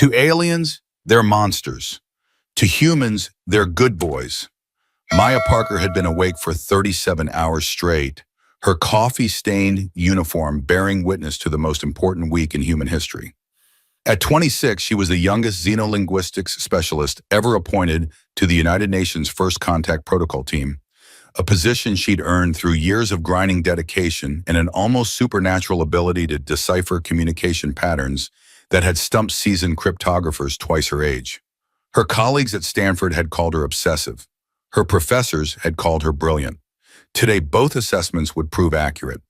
To aliens, they're monsters. To humans, they're good boys. Maya Parker had been awake for 37 hours straight, her coffee-stained uniform bearing witness to the most important week in human history. At 26, she was the youngest xenolinguistics specialist ever appointed to the United Nations First Contact Protocol Team, a position she'd earned through years of grinding dedication and an almost supernatural ability to decipher communication patterns that had stumped seasoned cryptographers twice her age. Her colleagues at Stanford had called her obsessive. Her professors had called her brilliant. Today, both assessments would prove accurate.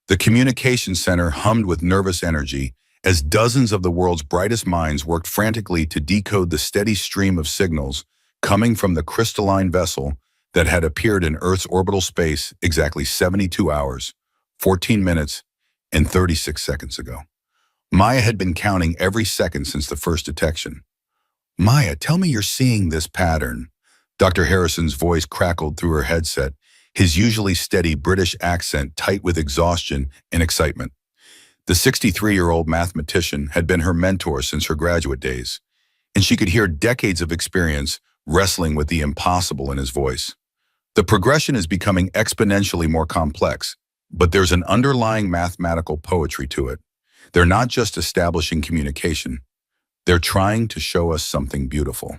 The communication center hummed with nervous energy as dozens of the world's brightest minds worked frantically to decode the steady stream of signals coming from the crystalline vessel that had appeared in Earth's orbital space exactly 72 hours, 14 minutes, and 36 seconds ago. Maya had been counting every second since the first detection. "Maya, tell me you're seeing this pattern." Dr. Harrison's voice crackled through her headset, his usually steady British accent tight with exhaustion and excitement. The 63-year-old mathematician had been her mentor since her graduate days, and she could hear decades of experience wrestling with the impossible in his voice. The progression is becoming exponentially more complex, but there's an underlying mathematical poetry to it. They're not just establishing communication. They're trying to show us something beautiful.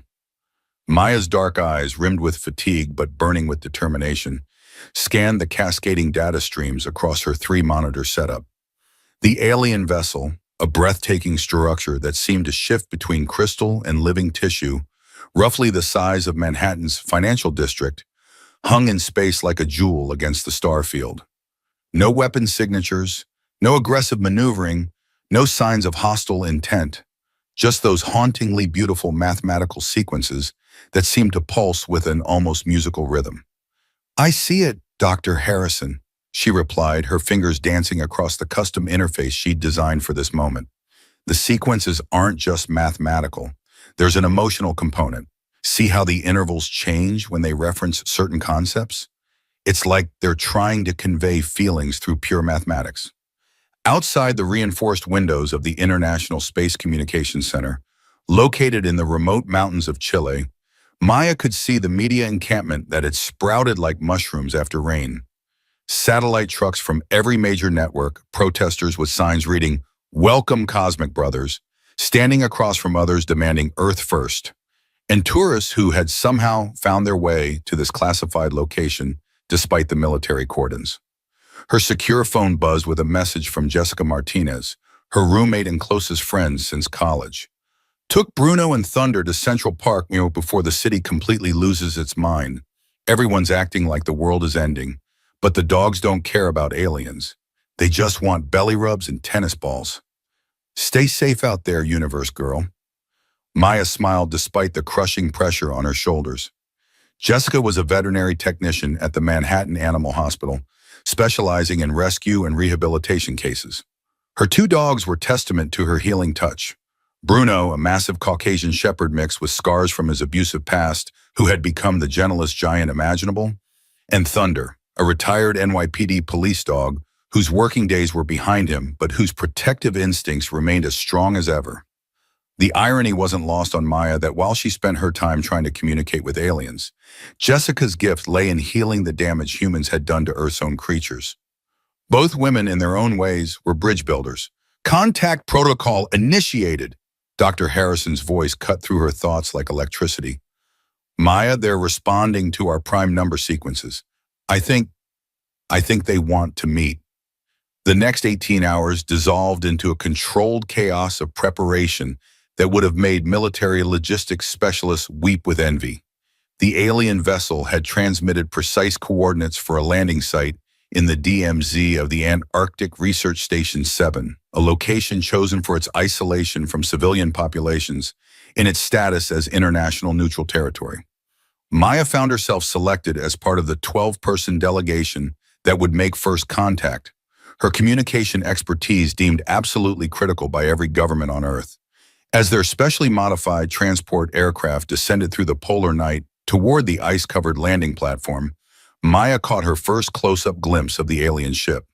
Maya's dark eyes, rimmed with fatigue but burning with determination, scanned the cascading data streams across her three-monitor setup. The alien vessel, a breathtaking structure that seemed to shift between crystal and living tissue, roughly the size of Manhattan's financial district, hung in space like a jewel against the star field. No weapon signatures, no aggressive maneuvering, no signs of hostile intent, just those hauntingly beautiful mathematical sequences that seemed to pulse with an almost musical rhythm. "I see it, Dr. Harrison," she replied, her fingers dancing across the custom interface she'd designed for this moment. "The sequences aren't just mathematical. There's an emotional component. See how the intervals change when they reference certain concepts? It's like they're trying to convey feelings through pure mathematics." Outside the reinforced windows of the International Space Communications Center, located in the remote mountains of Chile, Maya could see the media encampment that had sprouted like mushrooms after rain. Satellite trucks from every major network, protesters with signs reading, "Welcome Cosmic Brothers," standing across from others demanding Earth first, and tourists who had somehow found their way to this classified location despite the military cordons. Her secure phone buzzed with a message from Jessica Martinez, her roommate and closest friend since college. "Took Bruno and Thunder to Central Park before the city completely loses its mind. Everyone's acting like the world is ending, but the dogs don't care about aliens. They just want belly rubs and tennis balls. Stay safe out there, universe girl." Maya smiled despite the crushing pressure on her shoulders. Jessica was a veterinary technician at the Manhattan Animal Hospital, specializing in rescue and rehabilitation cases. Her two dogs were testament to her healing touch. Bruno, a massive Caucasian shepherd mix with scars from his abusive past, who had become the gentlest giant imaginable, and Thunder, a retired NYPD police dog whose working days were behind him but whose protective instincts remained as strong as ever. The irony wasn't lost on Maya that while she spent her time trying to communicate with aliens, Jessica's gift lay in healing the damage humans had done to Earth's own creatures. Both women, in their own ways, were bridge builders. "Contact protocol initiated," Dr. Harrison's voice cut through her thoughts like electricity. "Maya, they're responding to our prime number sequences. I think they want to meet." The next 18 hours dissolved into a controlled chaos of preparation that would have made military logistics specialists weep with envy. The alien vessel had transmitted precise coordinates for a landing site in the DMZ of the Antarctic Research Station 7, a location chosen for its isolation from civilian populations in its status as international neutral territory. Maya found herself selected as part of the 12-person delegation that would make first contact, her communication expertise deemed absolutely critical by every government on Earth. As their specially modified transport aircraft descended through the polar night toward the ice-covered landing platform, Maya caught her first close-up glimpse of the alien ship.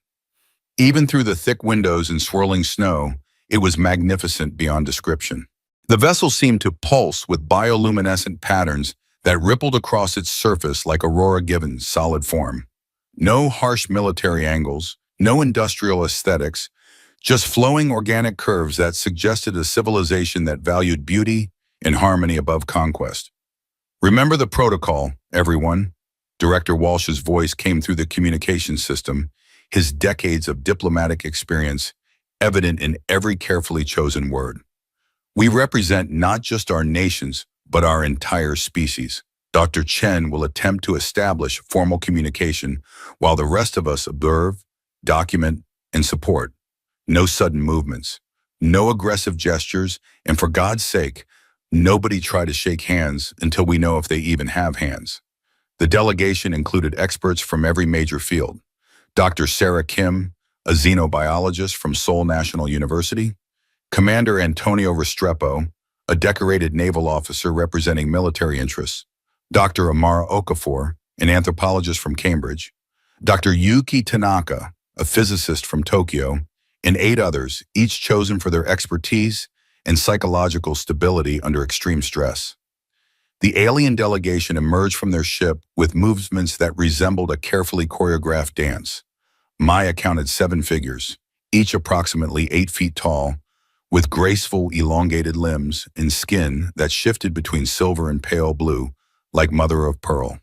Even through the thick windows and swirling snow, it was magnificent beyond description. The vessel seemed to pulse with bioluminescent patterns that rippled across its surface like Aurora Given's solid form. No harsh military angles, no industrial aesthetics, just flowing organic curves that suggested a civilization that valued beauty and harmony above conquest. Remember the protocol, everyone. Director Walsh's voice came through the communication system, his decades of diplomatic experience evident in every carefully chosen word. We represent not just our nations, but our entire species. Dr. Chen will attempt to establish formal communication while the rest of us observe, document, and support. No sudden movements, no aggressive gestures, and for God's sake, nobody try to shake hands until we know if they even have hands. The delegation included experts from every major field. Dr. Sarah Kim, a xenobiologist from Seoul National University, Commander Antonio Restrepo, a decorated naval officer representing military interests, Dr. Amara Okafor, an anthropologist from Cambridge, Dr. Yuki Tanaka, a physicist from Tokyo, and 8 others, each chosen for their expertise and psychological stability under extreme stress. The alien delegation emerged from their ship with movements that resembled a carefully choreographed dance. Maya counted 7 figures, each approximately 8 feet tall, with graceful, elongated limbs and skin that shifted between silver and pale blue, like mother of pearl.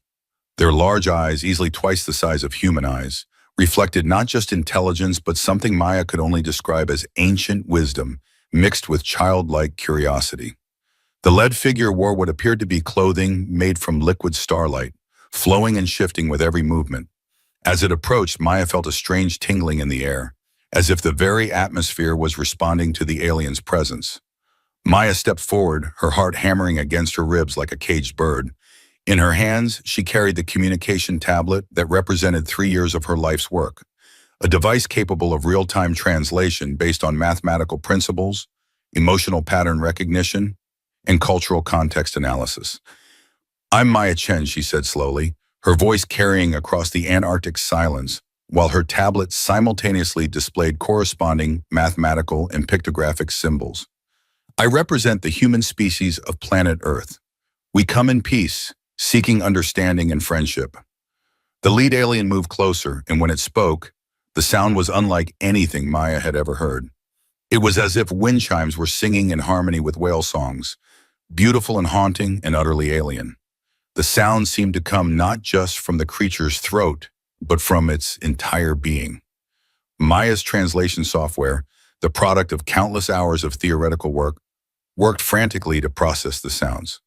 Their large eyes, easily twice the size of human eyes, reflected not just intelligence but something Maya could only describe as ancient wisdom mixed with childlike curiosity. The lead figure wore what appeared to be clothing made from liquid starlight, flowing and shifting with every movement. As it approached, Maya felt a strange tingling in the air, as if the very atmosphere was responding to the alien's presence. Maya stepped forward, her heart hammering against her ribs like a caged bird. In her hands, she carried the communication tablet that represented 3 years of her life's work, a device capable of real-time translation based on mathematical principles, emotional pattern recognition, and cultural context analysis. "I'm Maya Chen," she said slowly, her voice carrying across the Antarctic silence, while her tablet simultaneously displayed corresponding mathematical and pictographic symbols. "I represent the human species of planet Earth. We come in peace, seeking understanding and friendship." The lead alien moved closer, and when it spoke, the sound was unlike anything Maya had ever heard. It was as if wind chimes were singing in harmony with whale songs, beautiful and haunting and utterly alien. The sound seemed to come not just from the creature's throat, but from its entire being. Maya's translation software, the product of countless hours of theoretical work, worked frantically to process the sounds.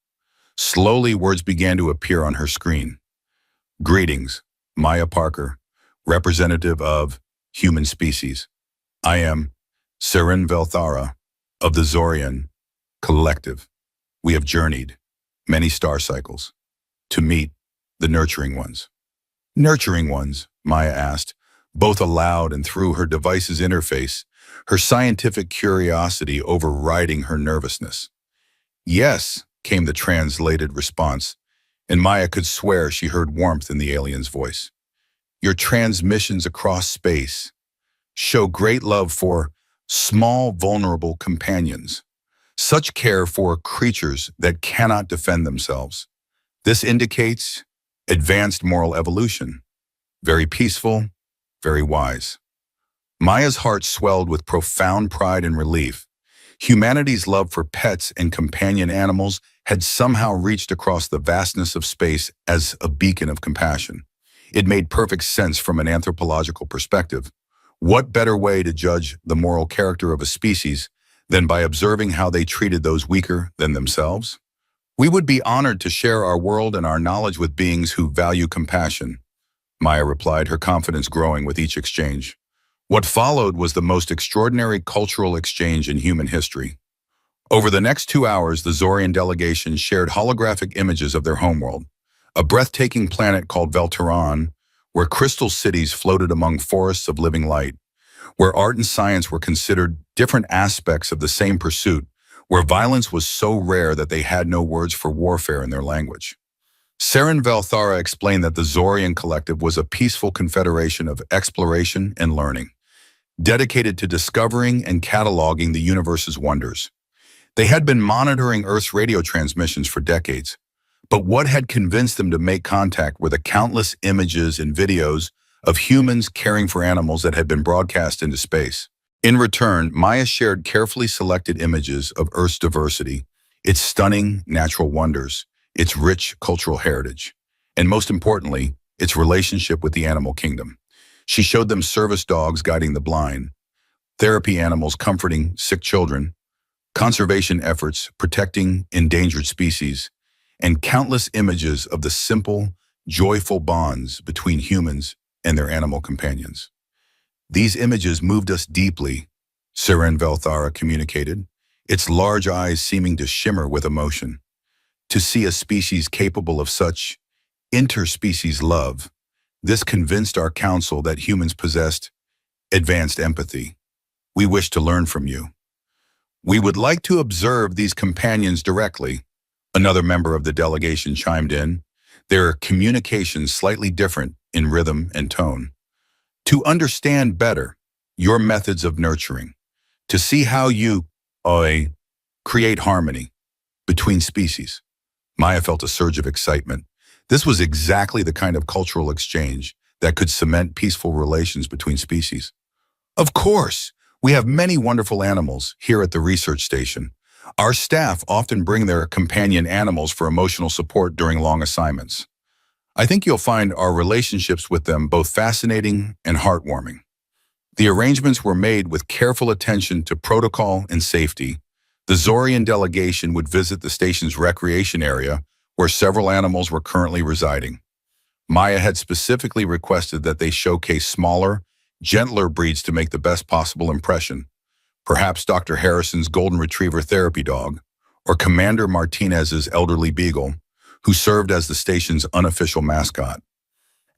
Slowly, words began to appear on her screen. "Greetings, Maya Parker, representative of human species. I am Seren Velthara of the Zorian Collective. We have journeyed many star cycles to meet the nurturing ones." "Nurturing ones?" Maya asked, both aloud and through her device's interface, her scientific curiosity overriding her nervousness. "Yes," came the translated response, and Maya could swear she heard warmth in the alien's voice. "Your transmissions across space show great love for small, vulnerable companions, such care for creatures that cannot defend themselves. This indicates advanced moral evolution. Very peaceful, very wise." Maya's heart swelled with profound pride and relief. Humanity's love for pets and companion animals had somehow reached across the vastness of space as a beacon of compassion. It made perfect sense from an anthropological perspective. What better way to judge the moral character of a species than by observing how they treated those weaker than themselves? "We would be honored to share our world and our knowledge with beings who value compassion," Maya replied, her confidence growing with each exchange. What followed was the most extraordinary cultural exchange in human history. Over the next 2 hours, the Zorian delegation shared holographic images of their homeworld, a breathtaking planet called Veltaran, where crystal cities floated among forests of living light, where art and science were considered different aspects of the same pursuit, where violence was so rare that they had no words for warfare in their language. Seren Velthara explained that the Zorian Collective was a peaceful confederation of exploration and learning, dedicated to discovering and cataloging the universe's wonders. They had been monitoring Earth's radio transmissions for decades, but what had convinced them to make contact were the countless images and videos of humans caring for animals that had been broadcast into space. In return, Maya shared carefully selected images of Earth's diversity, its stunning natural wonders, its rich cultural heritage, and most importantly, its relationship with the animal kingdom. She showed them service dogs guiding the blind, therapy animals comforting sick children, conservation efforts protecting endangered species, and countless images of the simple, joyful bonds between humans and their animal companions. These images moved us deeply, Seren Velthara communicated, its large eyes seeming to shimmer with emotion. To see a species capable of such interspecies love, this convinced our council that humans possessed advanced empathy. We wish to learn from you. We would like to observe these companions directly, another member of the delegation chimed in, their communications slightly different in rhythm and tone. To understand better your methods of nurturing, to see how you create harmony between species. Maya felt a surge of excitement. This was exactly the kind of cultural exchange that could cement peaceful relations between species. Of course, we have many wonderful animals here at the research station. Our staff often bring their companion animals for emotional support during long assignments. I think you'll find our relationships with them both fascinating and heartwarming. The arrangements were made with careful attention to protocol and safety. The Zorian delegation would visit the station's recreation area, where several animals were currently residing. Maya had specifically requested that they showcase smaller, gentler breeds to make the best possible impression. Perhaps Dr. Harrison's Golden Retriever therapy dog, or Commander Martinez's elderly beagle, who served as the station's unofficial mascot.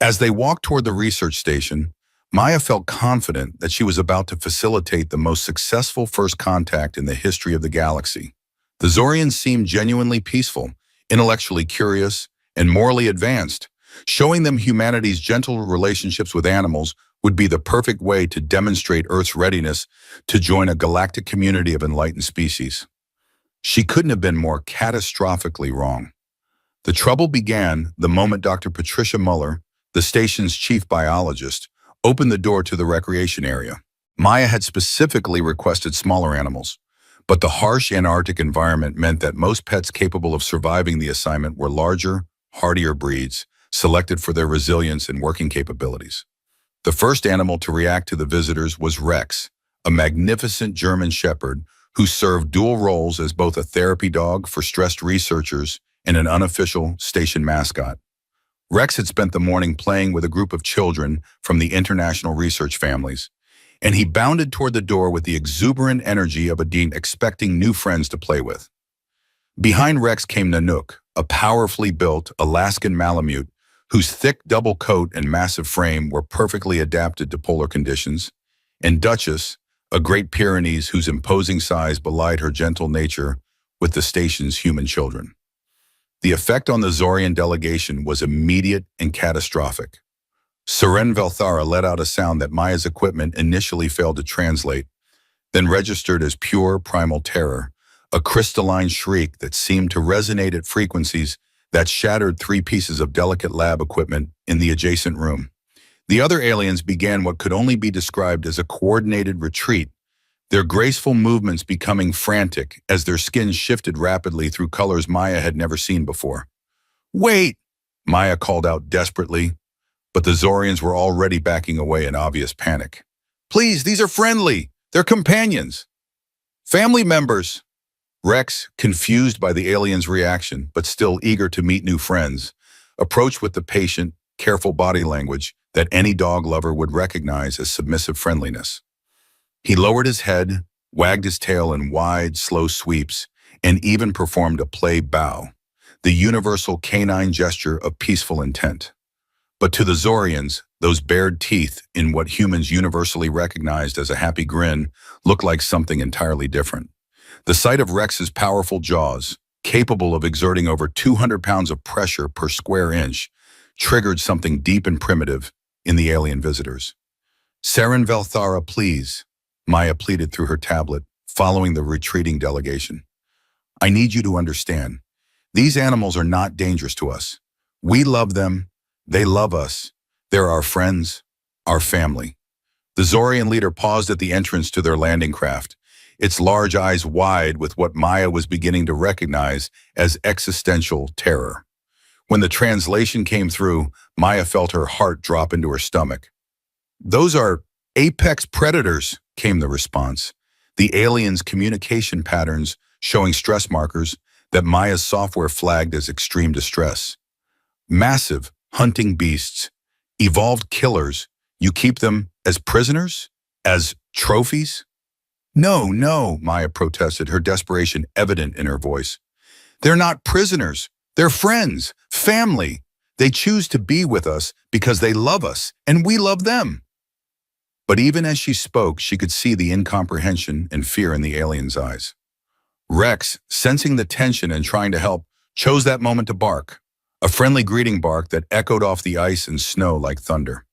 As they walked toward the research station, Maya felt confident that she was about to facilitate the most successful first contact in the history of the galaxy. The Zorians seemed genuinely peaceful, intellectually curious, and morally advanced. Showing them humanity's gentle relationships with animals would be the perfect way to demonstrate Earth's readiness to join a galactic community of enlightened species. She couldn't have been more catastrophically wrong. The trouble began the moment Dr. Patricia Muller, the station's chief biologist, opened the door to the recreation area. Maya had specifically requested smaller animals, but the harsh Antarctic environment meant that most pets capable of surviving the assignment were larger, hardier breeds, selected for their resilience and working capabilities. The first animal to react to the visitors was Rex, a magnificent German shepherd who served dual roles as both a therapy dog for stressed researchers and an unofficial station mascot. Rex had spent the morning playing with a group of children from the international research families, and he bounded toward the door with the exuberant energy of a dean expecting new friends to play with. Behind Rex came Nanook, a powerfully built Alaskan Malamute whose thick double coat and massive frame were perfectly adapted to polar conditions, and Duchess, a Great Pyrenees whose imposing size belied her gentle nature with the station's human children. The effect on the Zorian delegation was immediate and catastrophic. Seren Velthara let out a sound that Maya's equipment initially failed to translate, then registered as pure primal terror, a crystalline shriek that seemed to resonate at frequencies that shattered 3 pieces of delicate lab equipment in the adjacent room. The other aliens began what could only be described as a coordinated retreat, their graceful movements becoming frantic as their skins shifted rapidly through colors Maya had never seen before. "Wait!" Maya called out desperately, but the Zorians were already backing away in obvious panic. "Please, these are friendly! They're companions! Family members!" Rex, confused by the aliens' reaction, but still eager to meet new friends, approached with the patient, careful body language that any dog lover would recognize as submissive friendliness. He lowered his head, wagged his tail in wide, slow sweeps, and even performed a play bow, the universal canine gesture of peaceful intent. But to the Zorians, those bared teeth in what humans universally recognized as a happy grin looked like something entirely different. The sight of Rex's powerful jaws, capable of exerting over 200 pounds of pressure per square inch, triggered something deep and primitive in the alien visitors. "Seren Velthara, please," Maya pleaded through her tablet, following the retreating delegation. I need you to understand. These animals are not dangerous to us. We love them. They love us. They're our friends, our family. The Zorian leader paused at the entrance to their landing craft, its large eyes wide with what Maya was beginning to recognize as existential terror. When the translation came through, Maya felt her heart drop into her stomach. "Those are apex predators," came the response. The aliens' communication patterns showing stress markers that Maya's software flagged as extreme distress. "Massive, hunting beasts, evolved killers. You keep them as prisoners? As trophies?" "No, no," Maya protested, her desperation evident in her voice. "They're not prisoners. They're friends, family. They choose to be with us because they love us, and we love them." But even as she spoke, she could see the incomprehension and fear in the alien's eyes. Rex, sensing the tension and trying to help, chose that moment to bark, a friendly greeting bark that echoed off the ice and snow like thunder.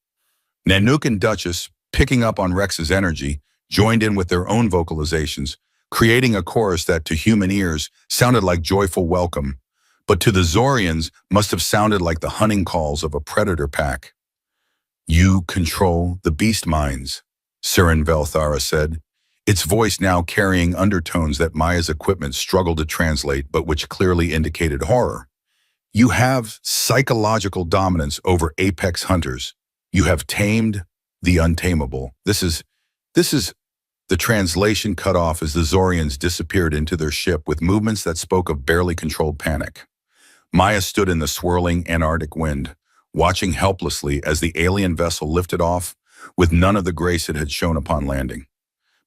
Nanook and Duchess, picking up on Rex's energy, joined in with their own vocalizations, creating a chorus that to human ears sounded like joyful welcome, but to the Zorians must have sounded like the hunting calls of a predator pack. "You control the beast minds," Sirin Velthara said, its voice now carrying undertones that Maya's equipment struggled to translate but which clearly indicated horror. "You have psychological dominance over apex hunters. You have tamed the untamable." This is the translation cut off as the Zorians disappeared into their ship with movements that spoke of barely controlled panic. Maya stood in the swirling Antarctic wind, watching helplessly as the alien vessel lifted off with none of the grace it had shown upon landing.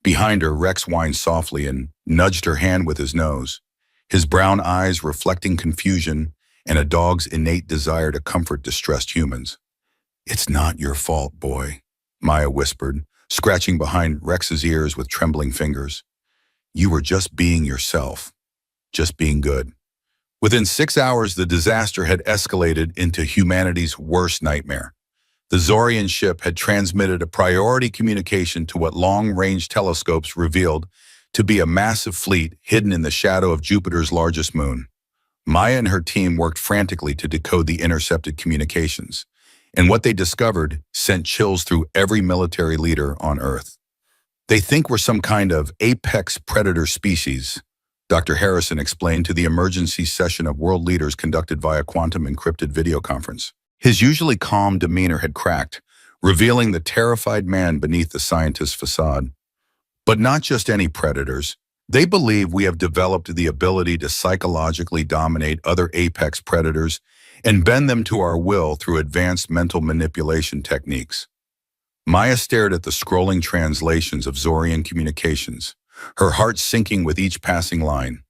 Behind her, Rex whined softly and nudged her hand with his nose, his brown eyes reflecting confusion and a dog's innate desire to comfort distressed humans. "It's not your fault, boy," Maya whispered, scratching behind Rex's ears with trembling fingers. "You were just being yourself, just being good." Within 6 hours, the disaster had escalated into humanity's worst nightmare. The Zorian ship had transmitted a priority communication to what long-range telescopes revealed to be a massive fleet hidden in the shadow of Jupiter's largest moon. Maya and her team worked frantically to decode the intercepted communications, and what they discovered sent chills through every military leader on Earth. "They think we're some kind of apex predator species," Dr. Harrison explained to the emergency session of world leaders conducted via quantum encrypted video conference. His usually calm demeanor had cracked, revealing the terrified man beneath the scientist's facade. "But not just any predators. They believe we have developed the ability to psychologically dominate other apex predators and bend them to our will through advanced mental manipulation techniques." Maya stared at the scrolling translations of Zorian communications, her heart sinking with each passing line.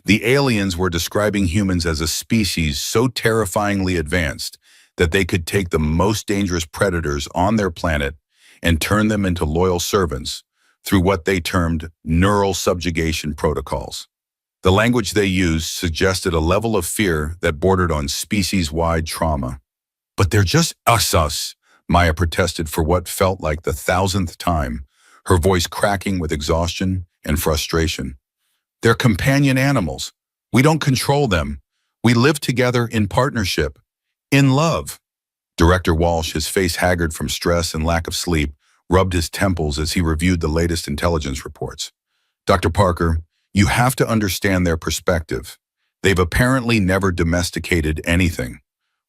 The aliens were describing humans as a species so terrifyingly advanced that they could take the most dangerous predators on their planet and turn them into loyal servants through what they termed neural subjugation protocols. The language they used suggested a level of fear that bordered on species-wide trauma. "But they're just us," Maya protested for what felt like the 1,000th time, her voice cracking with exhaustion and frustration. "They're companion animals. We don't control them. We live together in partnership, in love." Director Walsh, his face haggard from stress and lack of sleep, rubbed his temples as he reviewed the latest intelligence reports. "Dr. Parker, you have to understand their perspective. They've apparently never domesticated anything.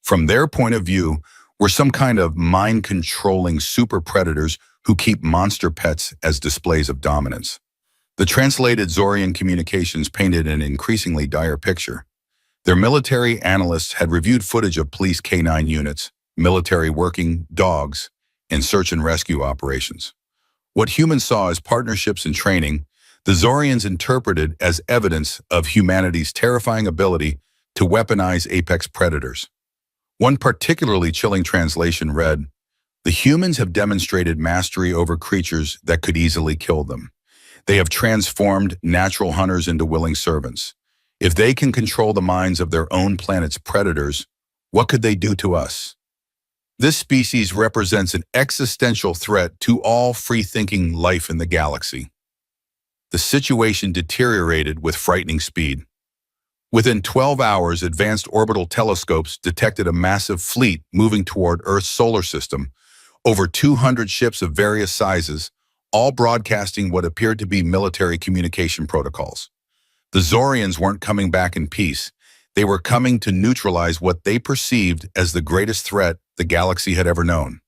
From their point of view, we're some kind of mind-controlling super predators who keep monster pets as displays of dominance." The translated Zorian communications painted an increasingly dire picture. Their military analysts had reviewed footage of police canine units, military working dogs, and search and rescue operations. What humans saw as partnerships and training, the Zorians interpreted as evidence of humanity's terrifying ability to weaponize apex predators. One particularly chilling translation read, "The humans have demonstrated mastery over creatures that could easily kill them. They have transformed natural hunters into willing servants. If they can control the minds of their own planet's predators, what could they do to us? This species represents an existential threat to all free-thinking life in the galaxy." The situation deteriorated with frightening speed. Within 12 hours, advanced orbital telescopes detected a massive fleet moving toward Earth's solar system, over 200 ships of various sizes, all broadcasting what appeared to be military communication protocols. The Zorians weren't coming back in peace. They were coming to neutralize what they perceived as the greatest threat the galaxy had ever known.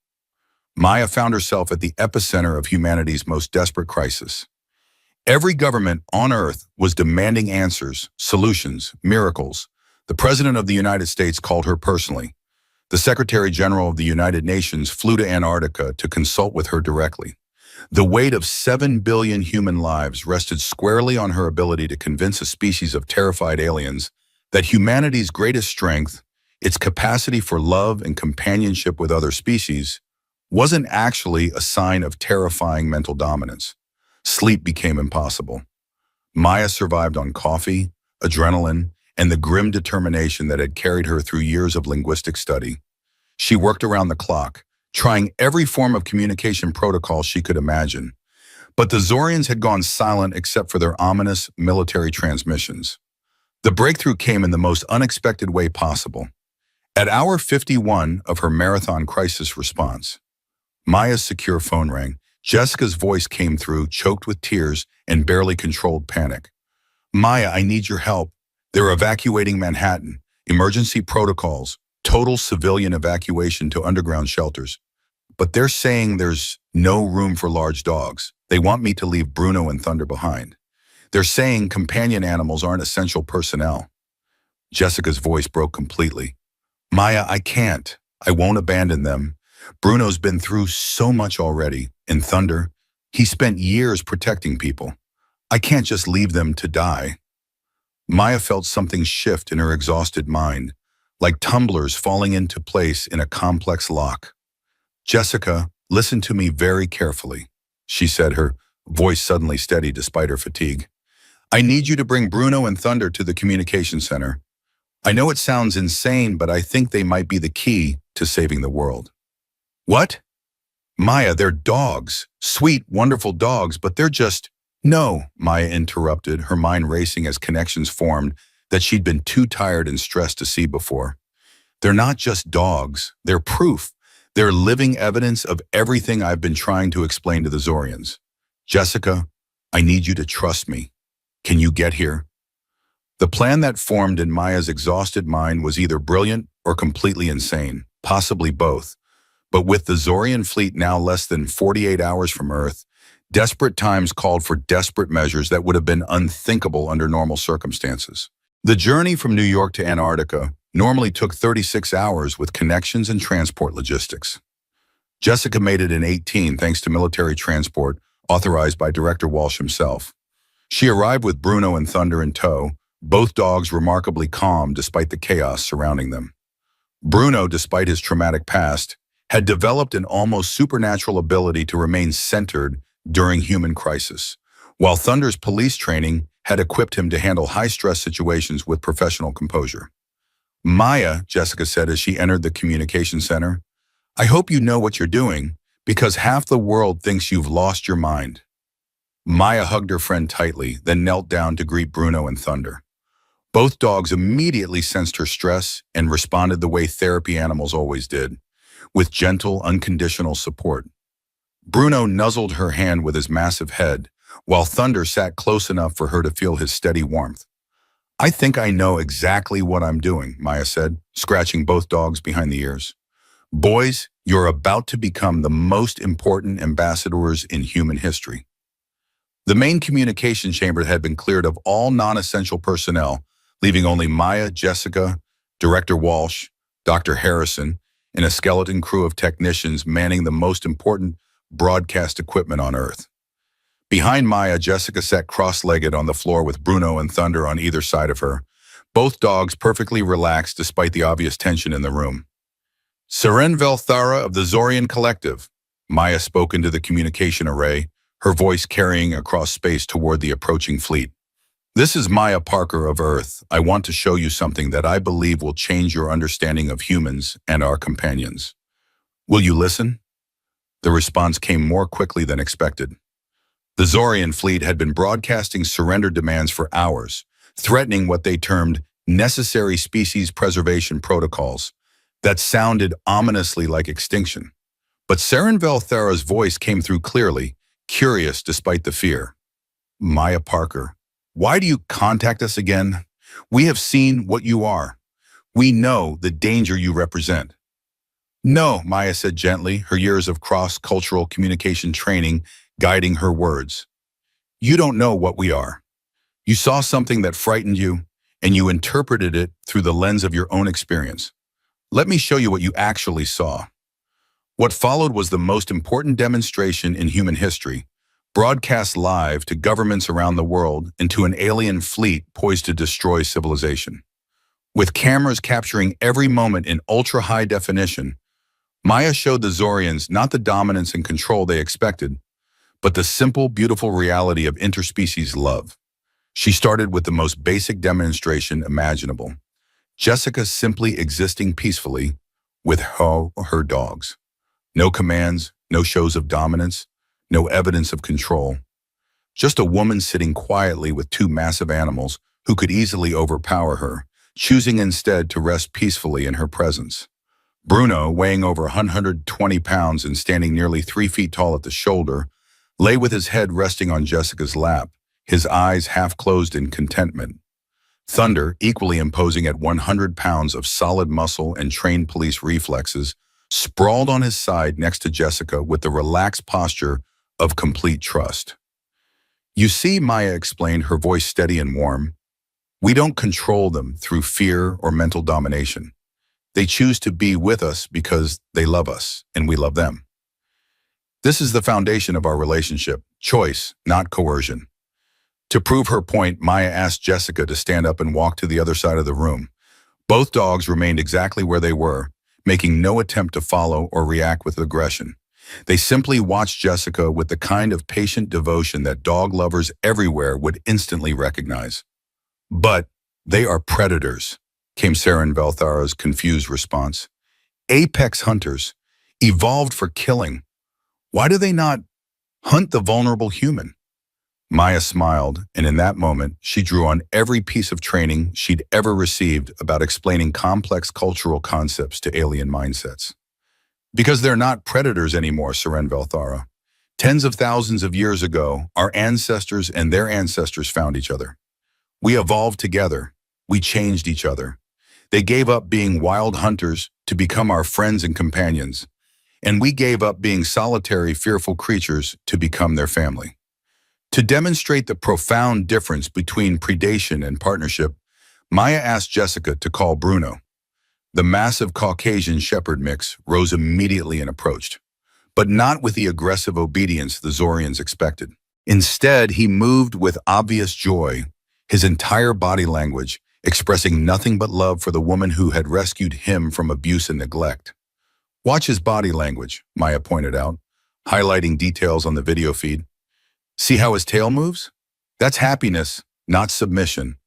Maya found herself at the epicenter of humanity's most desperate crisis. Every government on Earth was demanding answers, solutions, miracles. The President of the United States called her personally. The Secretary General of the United Nations flew to Antarctica to consult with her directly. The weight of 7 billion human lives rested squarely on her ability to convince a species of terrified aliens that humanity's greatest strength, its capacity for love and companionship with other species, wasn't actually a sign of terrifying mental dominance. Sleep became impossible. Maya survived on coffee, adrenaline, and the grim determination that had carried her through years of linguistic study. She worked around the clock, trying every form of communication protocol she could imagine. But the Zorians had gone silent except for their ominous military transmissions. The breakthrough came in the most unexpected way possible. At hour 51 of her marathon crisis response, Maya's secure phone rang. Jessica's voice came through, choked with tears and barely controlled panic. "Maya, I need your help. They're evacuating Manhattan. Emergency protocols, total civilian evacuation to underground shelters. But they're saying there's no room for large dogs. They want me to leave Bruno and Thunder behind. They're saying companion animals aren't essential personnel." Jessica's voice broke completely. "Maya, I can't. I won't abandon them. Bruno's been through so much already. And Thunder, he spent years protecting people. I can't just leave them to die." Maya felt something shift in her exhausted mind, like tumblers falling into place in a complex lock. "Jessica, listen to me very carefully," she said, her voice suddenly steady despite her fatigue. "I need you to bring Bruno and Thunder to the communication center. I know it sounds insane, but I think they might be the key to saving the world." "What?" "Maya, they're dogs. Sweet, wonderful dogs, but they're just—" "No," Maya interrupted, her mind racing as connections formed that she'd been too tired and stressed to see before. "They're not just dogs. They're proof. They're living evidence of everything I've been trying to explain to the Zorians. Jessica, I need you to trust me. Can you get here?" The plan that formed in Maya's exhausted mind was either brilliant or completely insane, possibly both. But with the Zorian fleet now less than 48 hours from Earth, desperate times called for desperate measures that would have been unthinkable under normal circumstances. The journey from New York to Antarctica normally took 36 hours with connections and transport logistics. Jessica made it in 18 thanks to military transport authorized by Director Walsh himself. She arrived with Bruno and Thunder in tow, both dogs remarkably calm despite the chaos surrounding them. Bruno, despite his traumatic past, had developed an almost supernatural ability to remain centered during human crisis, while Thunder's police training had equipped him to handle high-stress situations with professional composure. "Maya," Jessica said as she entered the communication center, "I hope you know what you're doing, because half the world thinks you've lost your mind." Maya hugged her friend tightly, then knelt down to greet Bruno and Thunder. Both dogs immediately sensed her stress and responded the way therapy animals always did, with gentle, unconditional support. Bruno nuzzled her hand with his massive head, while Thunder sat close enough for her to feel his steady warmth. "I think I know exactly what I'm doing," Maya said, scratching both dogs behind the ears. "Boys, you're about to become the most important ambassadors in human history." The main communication chamber had been cleared of all non-essential personnel, leaving only Maya, Jessica, Director Walsh, Dr. Harrison, and a skeleton crew of technicians manning the most important broadcast equipment on Earth. Behind Maya, Jessica sat cross-legged on the floor with Bruno and Thunder on either side of her, both dogs perfectly relaxed despite the obvious tension in the room. "Seren Velthara of the Zorian Collective," Maya spoke into the communication array, her voice carrying across space toward the approaching fleet. "This is Maya Parker of Earth. I want to show you something that I believe will change your understanding of humans and our companions. Will you listen?" The response came more quickly than expected. The Zorian fleet had been broadcasting surrender demands for hours, threatening what they termed necessary species preservation protocols that sounded ominously like extinction. But Saren Valthera's voice came through clearly, curious despite the fear. Maya Parker, why do you contact us again? We have seen what you are. We know the danger you represent. No, Maya said gently, her years of cross-cultural communication training guiding her words. You don't know what we are. You saw something that frightened you, and you interpreted it through the lens of your own experience. Let me show you what you actually saw. What followed was the most important demonstration in human history, broadcast live to governments around the world and to an alien fleet poised to destroy civilization. With cameras capturing every moment in ultra-high definition, Maya showed the Zorians not the dominance and control they expected, but the simple, beautiful reality of interspecies love. She started with the most basic demonstration imaginable. Jessica simply existing peacefully with her dogs. No commands, no shows of dominance, no evidence of control. Just a woman sitting quietly with two massive animals who could easily overpower her, choosing instead to rest peacefully in her presence. Bruno, weighing over 120 pounds and standing nearly 3 feet tall at the shoulder, lay with his head resting on Jessica's lap, his eyes half closed in contentment. Thunder, equally imposing at 100 pounds of solid muscle and trained police reflexes, sprawled on his side next to Jessica with the relaxed posture of complete trust. You see, Maya explained, her voice steady and warm, we don't control them through fear or mental domination. They choose to be with us because they love us and we love them. This is the foundation of our relationship, choice, not coercion. To prove her point, Maya asked Jessica to stand up and walk to the other side of the room. Both dogs remained exactly where they were, making no attempt to follow or react with aggression. They simply watched Jessica with the kind of patient devotion that dog lovers everywhere would instantly recognize. But they are predators, came Saren Valthara's confused response. Apex hunters, evolved for killing. Why do they not hunt the vulnerable human? Maya smiled, and in that moment, she drew on every piece of training she'd ever received about explaining complex cultural concepts to alien mindsets. Because they're not predators anymore, Saren Valthara. Tens of thousands of years ago, our ancestors and their ancestors found each other. We evolved together. We changed each other. They gave up being wild hunters to become our friends and companions. And we gave up being solitary, fearful creatures to become their family. To demonstrate the profound difference between predation and partnership, Maya asked Jessica to call Bruno. The massive Caucasian shepherd mix rose immediately and approached, but not with the aggressive obedience the Zorians expected. Instead, he moved with obvious joy, his entire body language expressing nothing but love for the woman who had rescued him from abuse and neglect. Watch his body language, Maya pointed out, highlighting details on the video feed. See how his tail moves? That's happiness, not submission.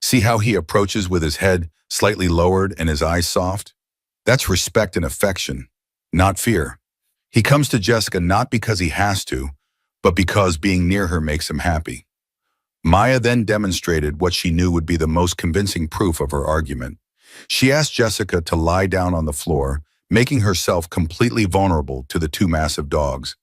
See how he approaches with his head slightly lowered and his eyes soft? That's respect and affection, not fear. He comes to Jessica not because he has to, but because being near her makes him happy. Maya then demonstrated what she knew would be the most convincing proof of her argument. She asked Jessica to lie down on the floor, making herself completely vulnerable to the two massive dogs.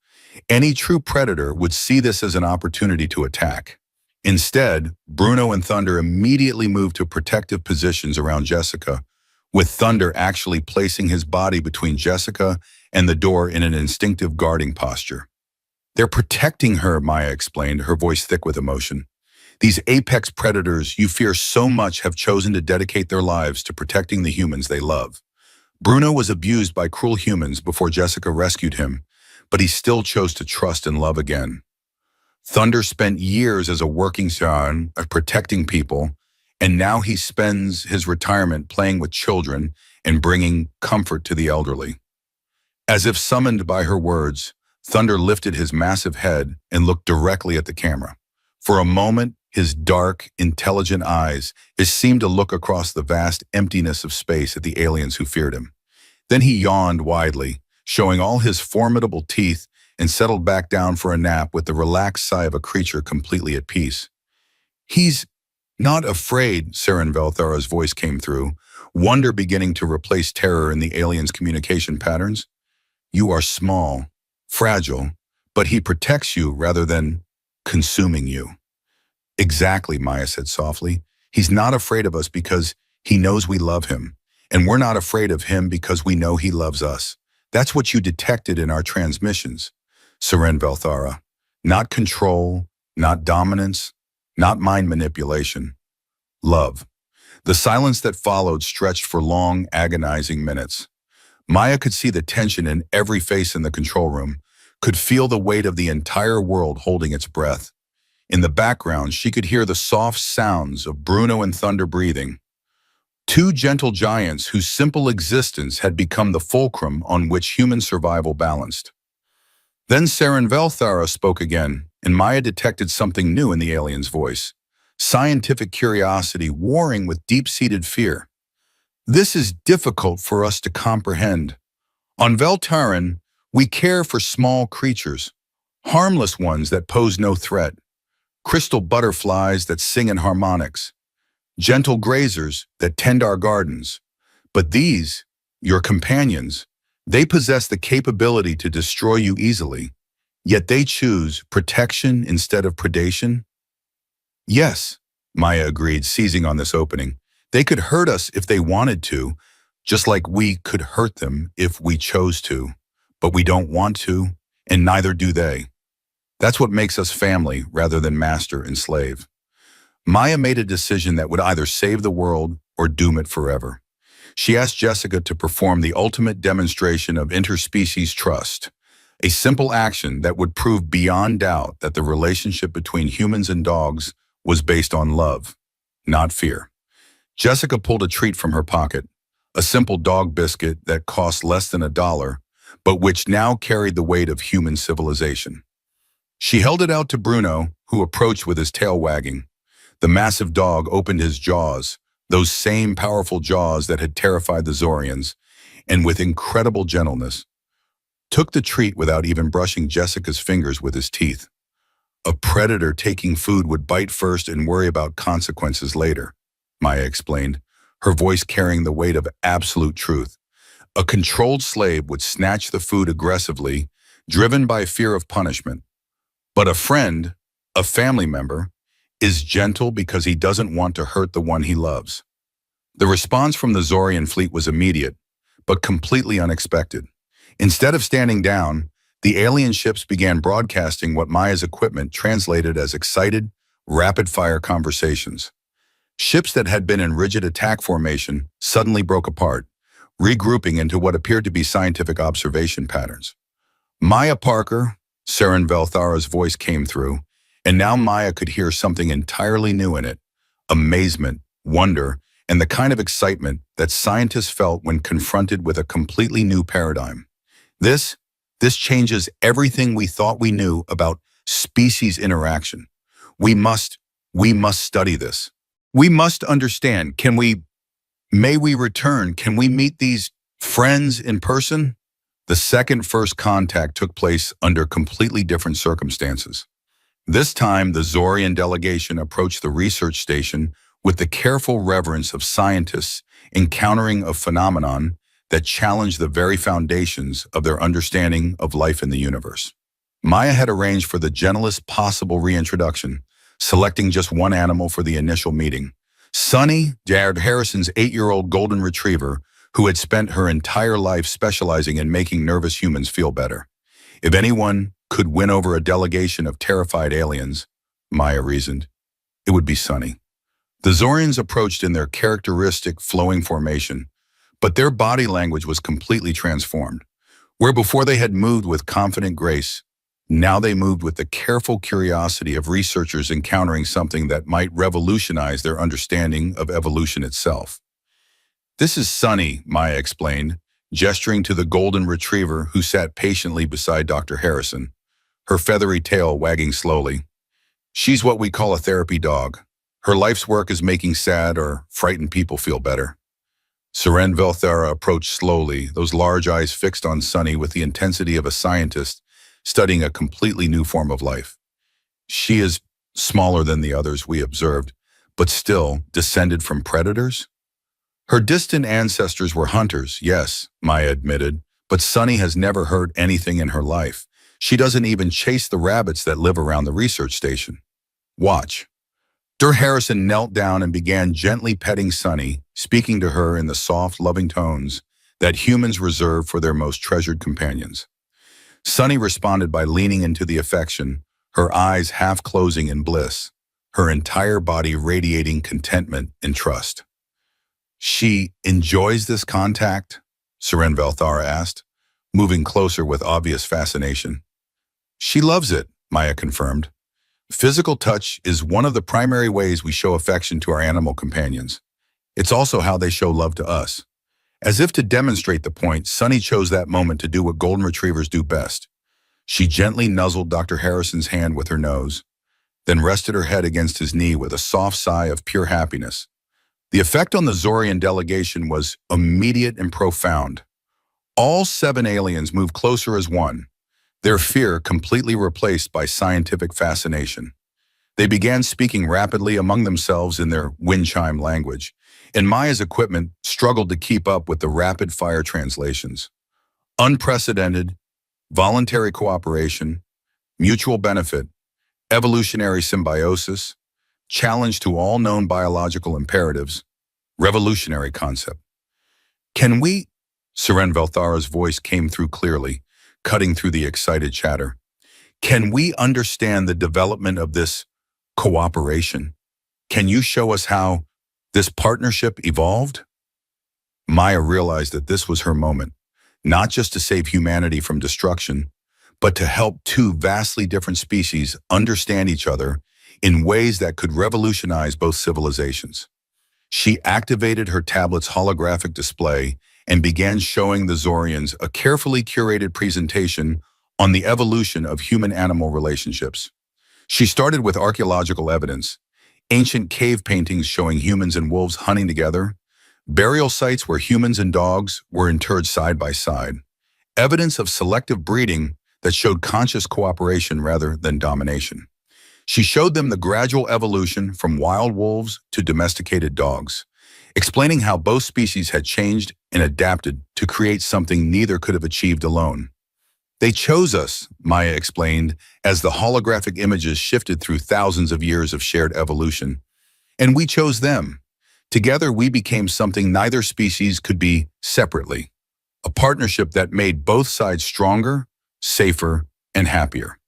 Any true predator would see this as an opportunity to attack. Instead, Bruno and Thunder immediately moved to protective positions around Jessica, with Thunder actually placing his body between Jessica and the door in an instinctive guarding posture. They're protecting her, Maya explained, her voice thick with emotion. These apex predators you fear so much have chosen to dedicate their lives to protecting the humans they love. Bruno was abused by cruel humans before Jessica rescued him, but he still chose to trust and love again. Thunder spent years as a working son of protecting people, and now he spends his retirement playing with children and bringing comfort to the elderly. As if summoned by her words, Thunder lifted his massive head and looked directly at the camera. For a moment, his dark, intelligent eyes seemed to look across the vast emptiness of space at the aliens who feared him. Then he yawned widely, showing all his formidable teeth, and settled back down for a nap with the relaxed sigh of a creature completely at peace. He's Not afraid, Saren Velthara's voice came through, wonder beginning to replace terror in the alien's communication patterns. You are small, fragile, but he protects you rather than consuming you. Exactly, Maya said softly. He's not afraid of us because he knows we love him, and we're not afraid of him because we know he loves us. That's what you detected in our transmissions, Saren Velthara. Not control, not dominance, not mind manipulation. Love. The silence that followed stretched for long, agonizing minutes. Maya could see the tension in every face in the control room, could feel the weight of the entire world holding its breath. In the background, she could hear the soft sounds of Bruno and Thunder breathing, two gentle giants whose simple existence had become the fulcrum on which human survival balanced. Then Saren Velthara spoke again, and Maya detected something new in the alien's voice. Scientific curiosity warring with deep-seated fear. This is difficult for us to comprehend. On Veltaran, we care for small creatures, harmless ones that pose no threat, crystal butterflies that sing in harmonics, gentle grazers that tend our gardens. But these, your companions, they possess the capability to destroy you easily, yet they choose protection instead of predation. Yes, Maya agreed, seizing on this opening. They could hurt us if they wanted to, just like we could hurt them if we chose to. But we don't want to, and neither do they. That's what makes us family rather than master and slave. Maya made a decision that would either save the world or doom it forever. She asked Jessica to perform the ultimate demonstration of interspecies trust, a simple action that would prove beyond doubt that the relationship between humans and dogs was based on love, not fear. Jessica pulled a treat from her pocket, a simple dog biscuit that cost less than $1, but which now carried the weight of human civilization. She held it out to Bruno, who approached with his tail wagging. The massive dog opened his jaws, those same powerful jaws that had terrified the Zorians, and with incredible gentleness, took the treat without even brushing Jessica's fingers with his teeth. A predator taking food would bite first and worry about consequences later, Maya explained, her voice carrying the weight of absolute truth. A controlled slave would snatch the food aggressively, driven by fear of punishment. But a friend, a family member, is gentle because he doesn't want to hurt the one he loves. The response from the Zorian fleet was immediate, but completely unexpected. Instead of standing down, the alien ships began broadcasting what Maya's equipment translated as excited, rapid-fire conversations. Ships that had been in rigid attack formation suddenly broke apart, regrouping into what appeared to be scientific observation patterns. Maya Parker, Saren Velthara's voice came through, and now Maya could hear something entirely new in it, amazement, wonder, and the kind of excitement that scientists felt when confronted with a completely new paradigm. This changes everything we thought we knew about species interaction. We must study this. We must understand. May we return? Can we meet these friends in person? The second first contact took place under completely different circumstances. This time, the Zorian delegation approached the research station with the careful reverence of scientists encountering a phenomenon that challenged the very foundations of their understanding of life in the universe. Maya had arranged for the gentlest possible reintroduction, selecting just one animal for the initial meeting. Sunny, Jared Harrison's 8-year-old golden retriever, who had spent her entire life specializing in making nervous humans feel better. If anyone could win over a delegation of terrified aliens, Maya reasoned, it would be Sunny. The Zorians approached in their characteristic flowing formation, but their body language was completely transformed. Where before they had moved with confident grace, now they moved with the careful curiosity of researchers encountering something that might revolutionize their understanding of evolution itself. This is Sunny, Maya explained, gesturing to the golden retriever who sat patiently beside Dr. Harrison, her feathery tail wagging slowly. She's what we call a therapy dog. Her life's work is making sad or frightened people feel better. Saren Velthara approached slowly, those large eyes fixed on Sunny with the intensity of a scientist studying a completely new form of life. She is smaller than the others we observed, but still descended from predators? Her distant ancestors were hunters, yes, Maya admitted, but Sunny has never hurt anything in her life. She doesn't even chase the rabbits that live around the research station. Watch. Dr. Harrison knelt down and began gently petting Sunny, speaking to her in the soft, loving tones that humans reserve for their most treasured companions. Sunny responded by leaning into the affection, her eyes half closing in bliss, her entire body radiating contentment and trust. She enjoys this contact? Seren Velthara asked, moving closer with obvious fascination. She loves it, Maya confirmed. Physical touch is one of the primary ways we show affection to our animal companions. It's also how they show love to us. As if to demonstrate the point, Sunny chose that moment to do what golden retrievers do best. She gently nuzzled Dr. Harrison's hand with her nose, then rested her head against his knee with a soft sigh of pure happiness. The effect on the Zorian delegation was immediate and profound. All 7 aliens moved closer as one, their fear completely replaced by scientific fascination. They began speaking rapidly among themselves in their wind chime language, and Maya's equipment struggled to keep up with the rapid-fire translations. Unprecedented, voluntary cooperation, mutual benefit, evolutionary symbiosis, challenge to all known biological imperatives, revolutionary concept. Can we? Seren Velthara's voice came through clearly, cutting through the excited chatter. Can we understand the development of this cooperation? Can you show us how this partnership evolved? Maya realized that this was her moment, not just to save humanity from destruction, but to help 2 vastly different species understand each other in ways that could revolutionize both civilizations. She activated her tablet's holographic display and began showing the Zorians a carefully curated presentation on the evolution of human-animal relationships. She started with archaeological evidence, ancient cave paintings showing humans and wolves hunting together, burial sites where humans and dogs were interred side by side, evidence of selective breeding that showed conscious cooperation rather than domination. She showed them the gradual evolution from wild wolves to domesticated dogs, explaining how both species had changed and adapted to create something neither could have achieved alone. They chose us, Maya explained, as the holographic images shifted through thousands of years of shared evolution. And we chose them. Together we became something neither species could be separately, a partnership that made both sides stronger, safer, and happier.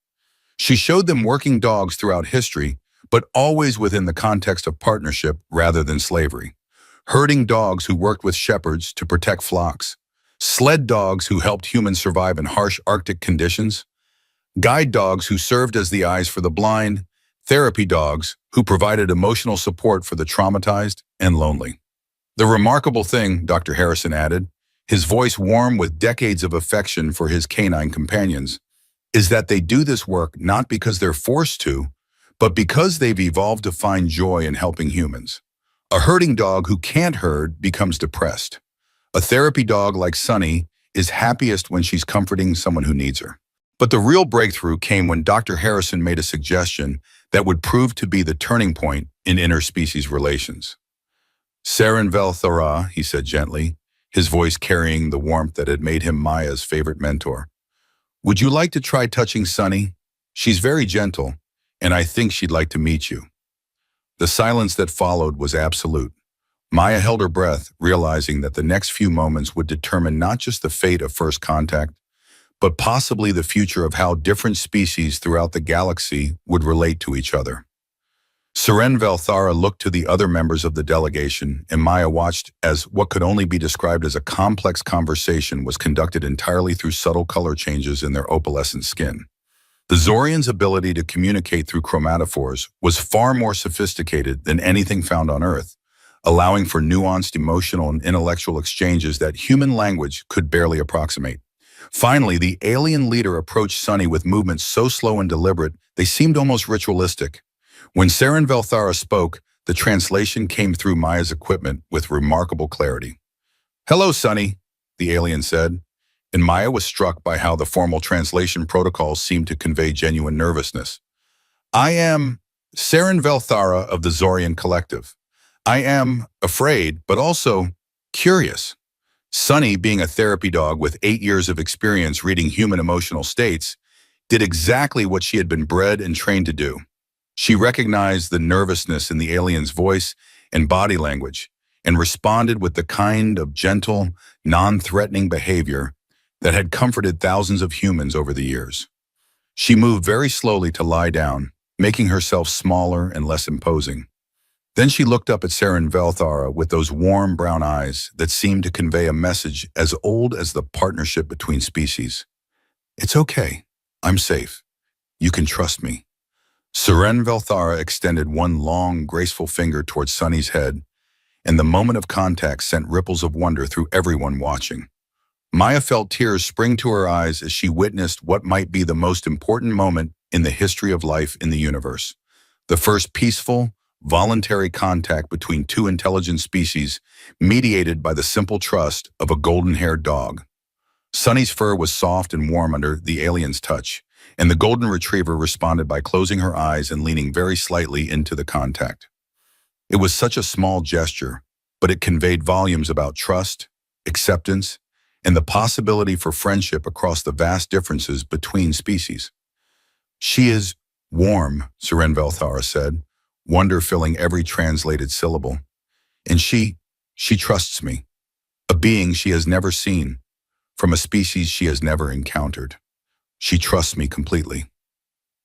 She showed them working dogs throughout history, but always within the context of partnership rather than slavery. Herding dogs who worked with shepherds to protect flocks, sled dogs who helped humans survive in harsh Arctic conditions, guide dogs who served as the eyes for the blind, therapy dogs who provided emotional support for the traumatized and lonely. The remarkable thing, Dr. Harrison added, his voice warm with decades of affection for his canine companions, is that they do this work not because they're forced to, but because they've evolved to find joy in helping humans. A herding dog who can't herd becomes depressed. A therapy dog like Sunny is happiest when she's comforting someone who needs her. But the real breakthrough came when Dr. Harrison made a suggestion that would prove to be the turning point in interspecies relations. Seren Velthara, he said gently, his voice carrying the warmth that had made him Maya's favorite mentor. Would you like to try touching Sunny? She's very gentle, and I think she'd like to meet you. The silence that followed was absolute. Maya held her breath, realizing that the next few moments would determine not just the fate of first contact, but possibly the future of how different species throughout the galaxy would relate to each other. Seren Velthara looked to the other members of the delegation, and Maya watched as what could only be described as a complex conversation was conducted entirely through subtle color changes in their opalescent skin. The Zorians' ability to communicate through chromatophores was far more sophisticated than anything found on Earth, allowing for nuanced emotional and intellectual exchanges that human language could barely approximate. Finally, the alien leader approached Sunny with movements so slow and deliberate they seemed almost ritualistic. When Seren Velthara spoke, the translation came through Maya's equipment with remarkable clarity. "Hello, Sunny," the alien said, and Maya was struck by how the formal translation protocols seemed to convey genuine nervousness. "I am," Saren Velthara of the Zorian Collective. I am afraid, but also curious. Sunny, being a therapy dog with 8 years of experience reading human emotional states, did exactly what she had been bred and trained to do. She recognized the nervousness in the alien's voice and body language and responded with the kind of gentle, non-threatening behavior that had comforted thousands of humans over the years. She moved very slowly to lie down, making herself smaller and less imposing. Then she looked up at Saren Velthara with those warm brown eyes that seemed to convey a message as old as the partnership between species. It's okay. I'm safe. You can trust me. Saren Velthara extended one long, graceful finger towards Sunny's head, and the moment of contact sent ripples of wonder through everyone watching. Maya felt tears spring to her eyes as she witnessed what might be the most important moment in the history of life in the universe. The first peaceful, voluntary contact between two intelligent species mediated by the simple trust of a golden-haired dog. Sunny's fur was soft and warm under the alien's touch, and the golden retriever responded by closing her eyes and leaning very slightly into the contact. It was such a small gesture, but it conveyed volumes about trust, acceptance, and the possibility for friendship across the vast differences between species. She is warm, Saren Velthara said, wonder filling every translated syllable. And she trusts me, a being she has never seen, from a species she has never encountered. She trusts me completely.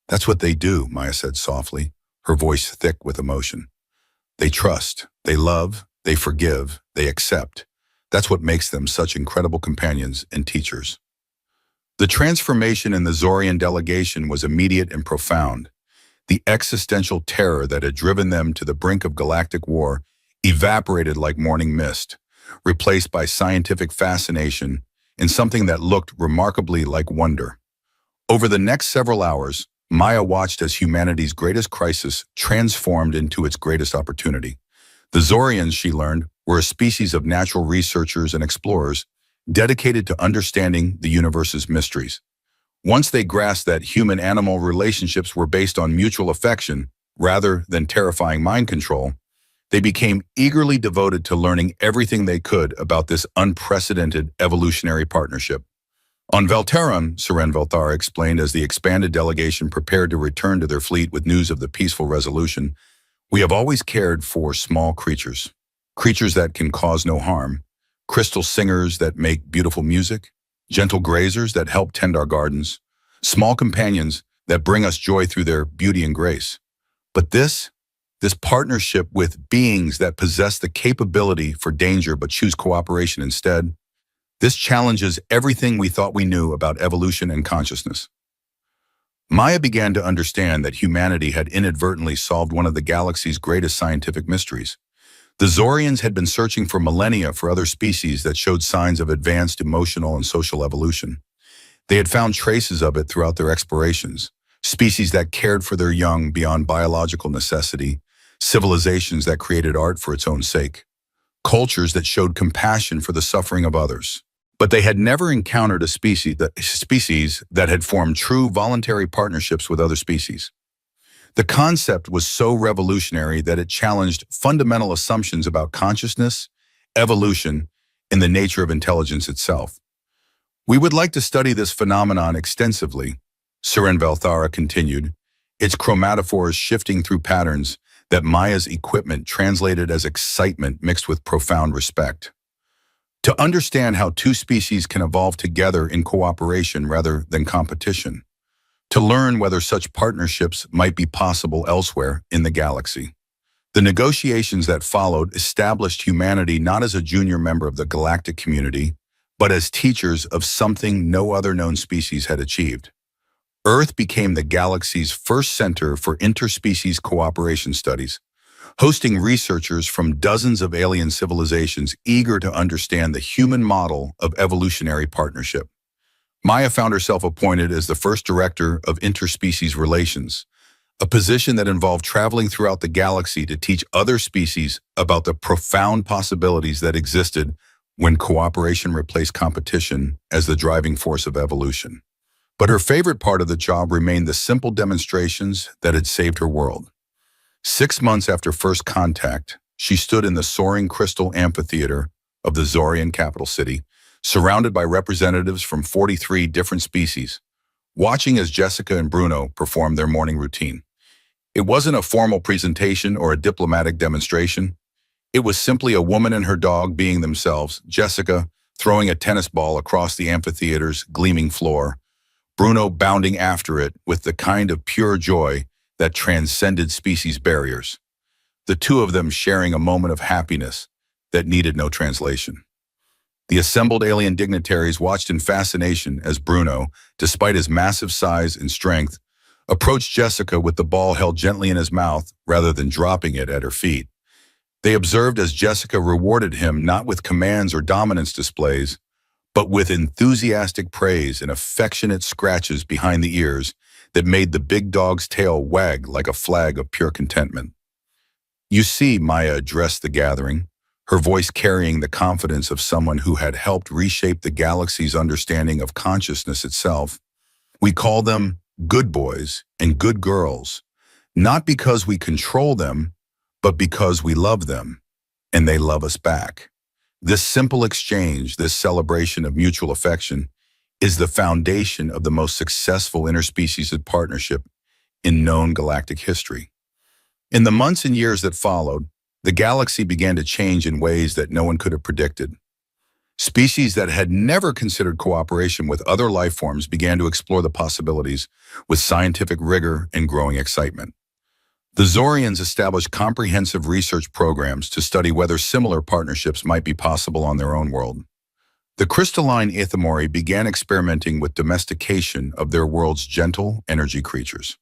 That's what they do, Maya said softly, her voice thick with emotion. They trust, they love, they forgive, they accept. That's what makes them such incredible companions and teachers. The transformation in the Zorian delegation was immediate and profound. The existential terror that had driven them to the brink of galactic war evaporated like morning mist, replaced by scientific fascination and something that looked remarkably like wonder. Over the next several hours, Maya watched as humanity's greatest crisis transformed into its greatest opportunity. The Zorians, she learned, were a species of natural researchers and explorers dedicated to understanding the universe's mysteries. Once they grasped that human-animal relationships were based on mutual affection rather than terrifying mind control, they became eagerly devoted to learning everything they could about this unprecedented evolutionary partnership. On Velterran, Saren Velthara explained as the expanded delegation prepared to return to their fleet with news of the peaceful resolution, we have always cared for small creatures, creatures that can cause no harm, crystal singers that make beautiful music, gentle grazers that help tend our gardens, small companions that bring us joy through their beauty and grace. But this partnership with beings that possess the capability for danger but choose cooperation instead, this challenges everything we thought we knew about evolution and consciousness. Maya began to understand that humanity had inadvertently solved one of the galaxy's greatest scientific mysteries. The Zorians had been searching for millennia for other species that showed signs of advanced emotional and social evolution. They had found traces of it throughout their explorations, species that cared for their young beyond biological necessity, civilizations that created art for its own sake, cultures that showed compassion for the suffering of others. But they had never encountered a species that had formed true voluntary partnerships with other species. The concept was so revolutionary that it challenged fundamental assumptions about consciousness, evolution, and the nature of intelligence itself. We would like to study this phenomenon extensively, Saren Velthara continued, its chromatophores shifting through patterns that Maya's equipment translated as excitement mixed with profound respect. To understand how two species can evolve together in cooperation rather than competition. To learn whether such partnerships might be possible elsewhere in the galaxy. The negotiations that followed established humanity not as a junior member of the galactic community, but as teachers of something no other known species had achieved. Earth became the galaxy's first center for interspecies cooperation studies, hosting researchers from dozens of alien civilizations eager to understand the human model of evolutionary partnership. Maya found herself appointed as the first director of interspecies relations, a position that involved traveling throughout the galaxy to teach other species about the profound possibilities that existed when cooperation replaced competition as the driving force of evolution. But her favorite part of the job remained the simple demonstrations that had saved her world. 6 months after first contact, she stood in the soaring crystal amphitheater of the Zorian capital city, surrounded by representatives from 43 different species, watching as Jessica and Bruno performed their morning routine. It wasn't a formal presentation or a diplomatic demonstration. It was simply a woman and her dog being themselves, Jessica throwing a tennis ball across the amphitheater's gleaming floor, Bruno bounding after it with the kind of pure joy that transcended species barriers, the two of them sharing a moment of happiness that needed no translation. The assembled alien dignitaries watched in fascination as Bruno, despite his massive size and strength, approached Jessica with the ball held gently in his mouth rather than dropping it at her feet. They observed as Jessica rewarded him not with commands or dominance displays, but with enthusiastic praise and affectionate scratches behind the ears that made the big dog's tail wag like a flag of pure contentment. "You see," Maya addressed the gathering, her voice carrying the confidence of someone who had helped reshape the galaxy's understanding of consciousness itself. "We call them good boys and good girls, not because we control them, but because we love them, and they love us back. This simple exchange, this celebration of mutual affection, is the foundation of the most successful interspecies partnership in known galactic history." In the months and years that followed, the galaxy began to change in ways that no one could have predicted. Species that had never considered cooperation with other life forms began to explore the possibilities with scientific rigor and growing excitement. The Zorians established comprehensive research programs to study whether similar partnerships might be possible on their own world. The crystalline Ithomori began experimenting with domestication of their world's gentle energy creatures.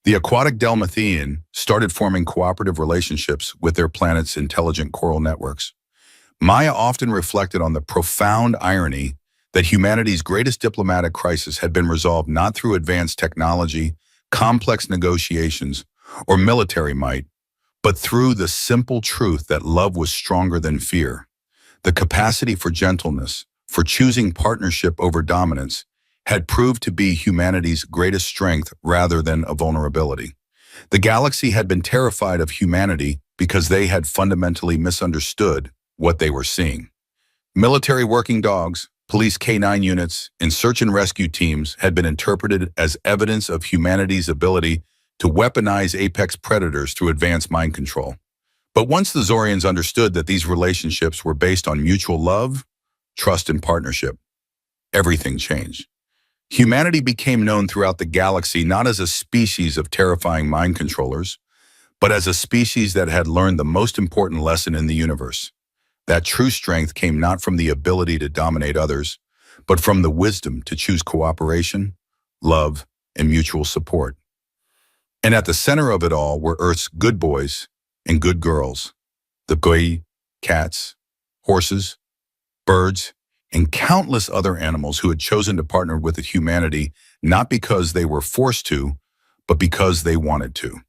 The aquatic Delmathian started forming cooperative relationships with their planet's intelligent coral networks. Maya often reflected on the profound irony that humanity's greatest diplomatic crisis had been resolved not through advanced technology, complex negotiations, or military might, but through the simple truth that love was stronger than fear. The capacity for gentleness, for choosing partnership over dominance, had proved to be humanity's greatest strength rather than a vulnerability. The galaxy had been terrified of humanity because they had fundamentally misunderstood what they were seeing. Military working dogs, police K-9 units, and search and rescue teams had been interpreted as evidence of humanity's ability to weaponize apex predators through advanced mind control. But once the Zorians understood that these relationships were based on mutual love, trust, and partnership, everything changed. Humanity became known throughout the galaxy not as a species of terrifying mind controllers, but as a species that had learned the most important lesson in the universe. That true strength came not from the ability to dominate others, but from the wisdom to choose cooperation, love, and mutual support. And at the center of it all were Earth's good boys and good girls, the koi, cats, horses, birds, and countless other animals who had chosen to partner with humanity not because they were forced to, but because they wanted to.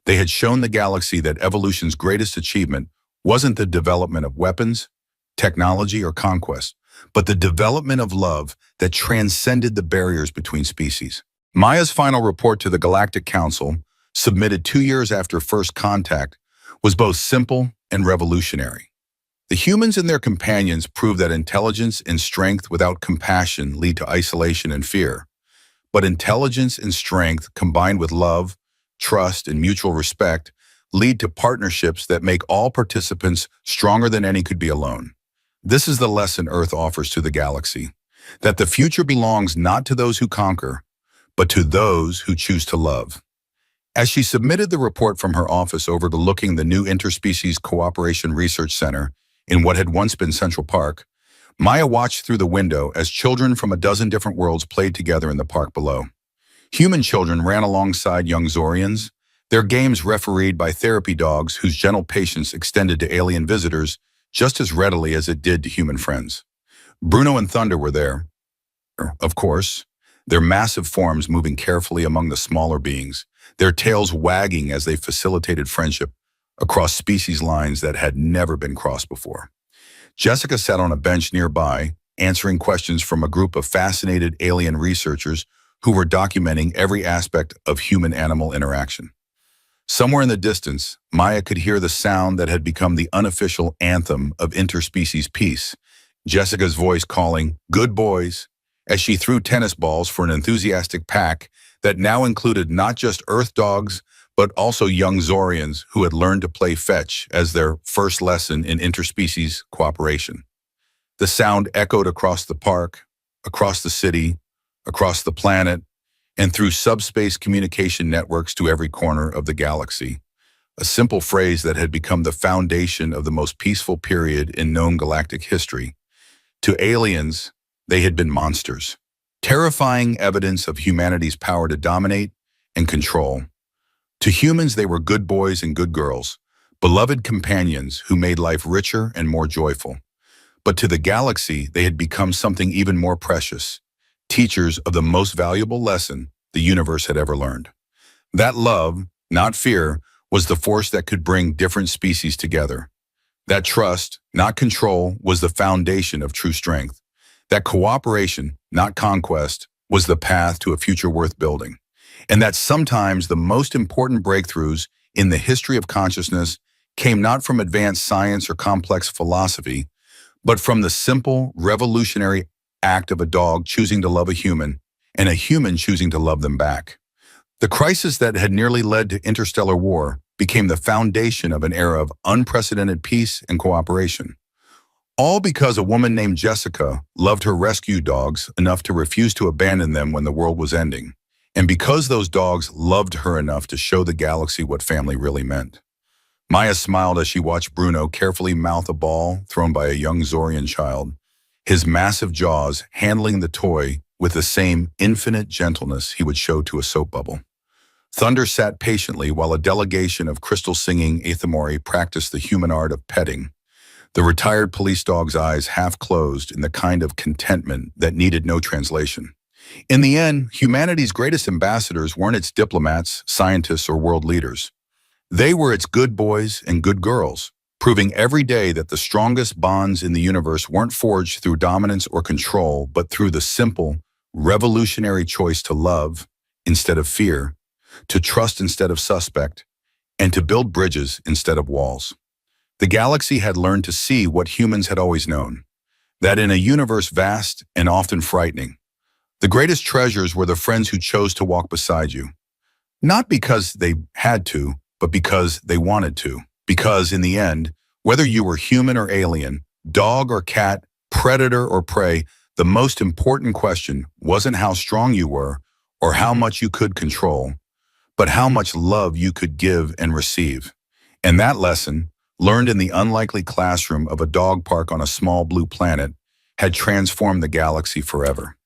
They had shown the galaxy that evolution's greatest achievement wasn't the development of weapons, technology, or conquest, but the development of love that transcended the barriers between species. Maya's final report to the Galactic Council, submitted 2 years after first contact, was both simple and revolutionary. The humans and their companions proved that intelligence and strength without compassion lead to isolation and fear. But intelligence and strength combined with love, trust, and mutual respect lead to partnerships that make all participants stronger than any could be alone. This is the lesson Earth offers to the galaxy, that the future belongs not to those who conquer, but to those who choose to love. As she submitted the report from her office overlooking the new Interspecies Cooperation Research Center in what had once been Central Park, Maya watched through the window as children from a dozen different worlds played together in the park below. Human children ran alongside young Zorians, their games refereed by therapy dogs whose gentle patience extended to alien visitors just as readily as it did to human friends. Bruno and Thunder were there, of course, their massive forms moving carefully among the smaller beings, their tails wagging as they facilitated friendship across species lines that had never been crossed before. Jessica sat on a bench nearby, answering questions from a group of fascinated alien researchers who were documenting every aspect of human-animal interaction. Somewhere in the distance, Maya could hear the sound that had become the unofficial anthem of interspecies peace, Jessica's voice calling, "Good boys," as she threw tennis balls for an enthusiastic pack that now included not just Earth dogs, but also young Zorians who had learned to play fetch as their first lesson in interspecies cooperation. The sound echoed across the park, across the city, across the planet, and through subspace communication networks to every corner of the galaxy. A simple phrase that had become the foundation of the most peaceful period in known galactic history. To aliens, they had been monsters. Terrifying evidence of humanity's power to dominate and control. To humans, they were good boys and good girls, beloved companions who made life richer and more joyful. But to the galaxy, they had become something even more precious, teachers of the most valuable lesson the universe had ever learned. That love, not fear, was the force that could bring different species together. That trust, not control, was the foundation of true strength. That cooperation, not conquest, was the path to a future worth building. And that sometimes the most important breakthroughs in the history of consciousness came not from advanced science or complex philosophy, but from the simple, revolutionary act of a dog choosing to love a human and a human choosing to love them back. The crisis that had nearly led to interstellar war became the foundation of an era of unprecedented peace and cooperation. All because a woman named Jessica loved her rescue dogs enough to refuse to abandon them when the world was ending, and because those dogs loved her enough to show the galaxy what family really meant. Maya smiled as she watched Bruno carefully mouth a ball thrown by a young Zorian child, his massive jaws handling the toy with the same infinite gentleness he would show to a soap bubble. Thunder sat patiently while a delegation of crystal-singing Aethamori practiced the human art of petting, the retired police dog's eyes half closed in the kind of contentment that needed no translation. In the end, humanity's greatest ambassadors weren't its diplomats, scientists, or world leaders. They were its good boys and good girls, proving every day that the strongest bonds in the universe weren't forged through dominance or control, but through the simple, revolutionary choice to love instead of fear, to trust instead of suspect, and to build bridges instead of walls. The galaxy had learned to see what humans had always known, that in a universe vast and often frightening, the greatest treasures were the friends who chose to walk beside you. Not because they had to, but because they wanted to. Because in the end, whether you were human or alien, dog or cat, predator or prey, the most important question wasn't how strong you were or how much you could control, but how much love you could give and receive. And that lesson, learned in the unlikely classroom of a dog park on a small blue planet, had transformed the galaxy forever.